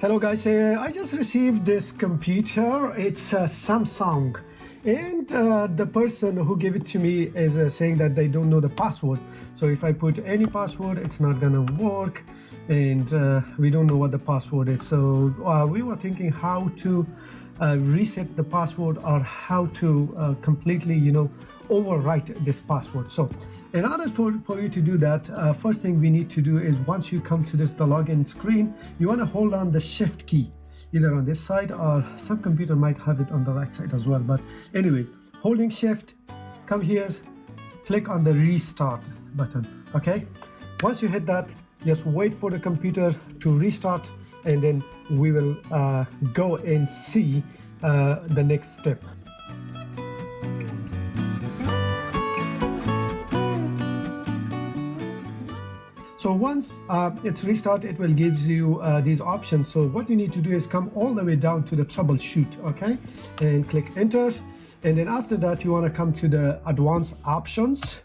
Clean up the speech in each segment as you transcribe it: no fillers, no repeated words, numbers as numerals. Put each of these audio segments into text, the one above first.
Hello guys, I just received this computer. It's a Samsung, and the person who gave it to me is saying that they don't know the password. So if I put any password, it's not gonna work, and we don't know what the password is. So we were thinking how to reset the password, or how to completely, overwrite this password. So in order for you to do that, first thing we need to do is, once you come to the login screen, you want to hold on the shift key either on this side, or some computer might have it on the right side as well. But anyways, holding shift, come here, click on the restart button. Okay, once you hit that, just wait for the computer to restart, and then we will go and see the next step. So once it's restart, it will give you these options. So what you need to do is come all the way down to the troubleshoot, okay, and click enter. And then after that, you want to come to the advanced options,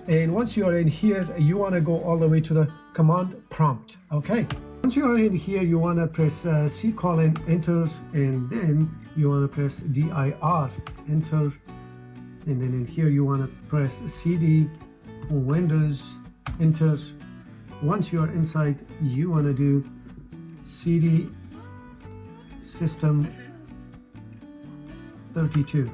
and once you are in here, you want to go all the way to the command prompt. Okay, once you are in here, you want to press C colon enter, and then you want to press dir enter, and then in here you want to press cd windows enter. Once you are inside, you want to do cd system 32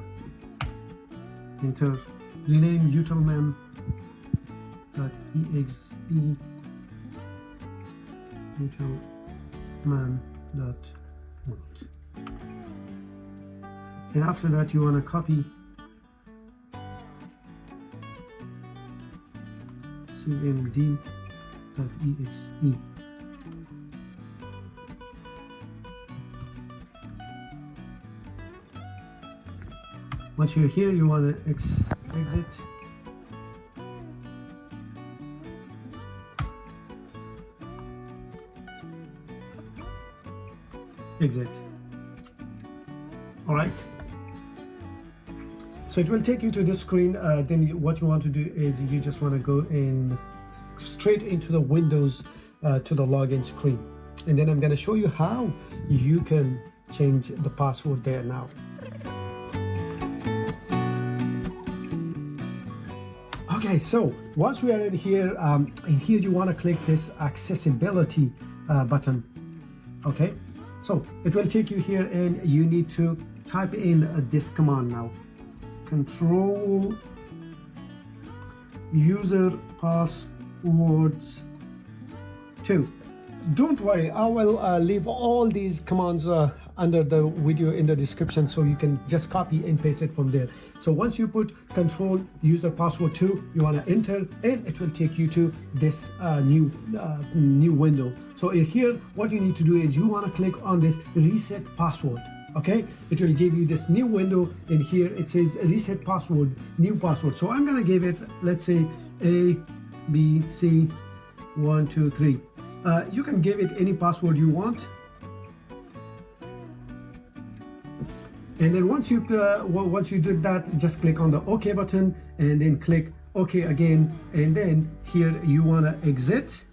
enter, rename utilman.exe utilman.malt, and after that you want to copy CMD.exe. Once you're here, you want to exit. Exit. All right. So it will take you to this screen. Then what you want to do is you just want to go in straight into the Windows to the login screen, and then I'm going to show you how you can change the password there now. Okay, so once we are in here, you want to click this accessibility button. Okay, so it will take you here, and you need to type in this command now: control user passwords 2. Don't worry, I will leave all these commands under the video in the description, so you can just copy and paste it from there. So once you put control user password 2, you want to enter, and it will take you to this new window. So in here, what you need to do is you want to click on this reset password. Okay, it will give you this new window. In here it says reset password, new password. So I'm gonna give it, let's say, A B C 1 2 3. You can give it any password you want, and then once you did that, just click on the OK button, and then click OK again, and then here you want to exit,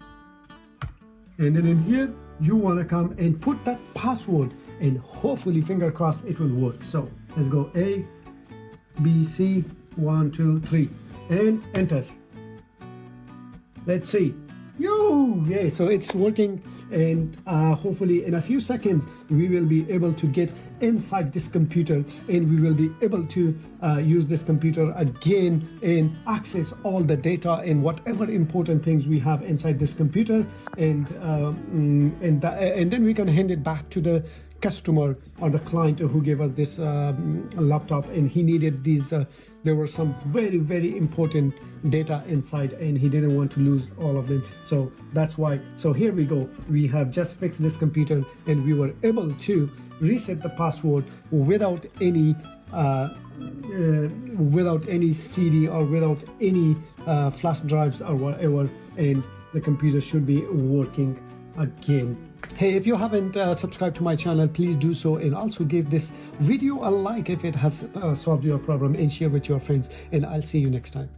and then in here you want to come and put that password, and hopefully, finger crossed, it will work. So let's go A B C 1 2 3 and enter. Let's see. Yeah, so it's working, and hopefully in a few seconds we will be able to get inside this computer, and we will be able to use this computer again and access all the data and whatever important things we have inside this computer, and then we can hand it back to the customer or the client who gave us this laptop, and he needed these there were some very important data inside, and he didn't want to lose all of them. So that's why. So here we go, we have just fixed this computer, and we were able to reset the password without any CD or without any flash drives or whatever, and the computer should be working again. Hey, if you haven't subscribed to my channel, please do so, and also give this video a like if it has solved your problem, and share with your friends, and I'll see you next time.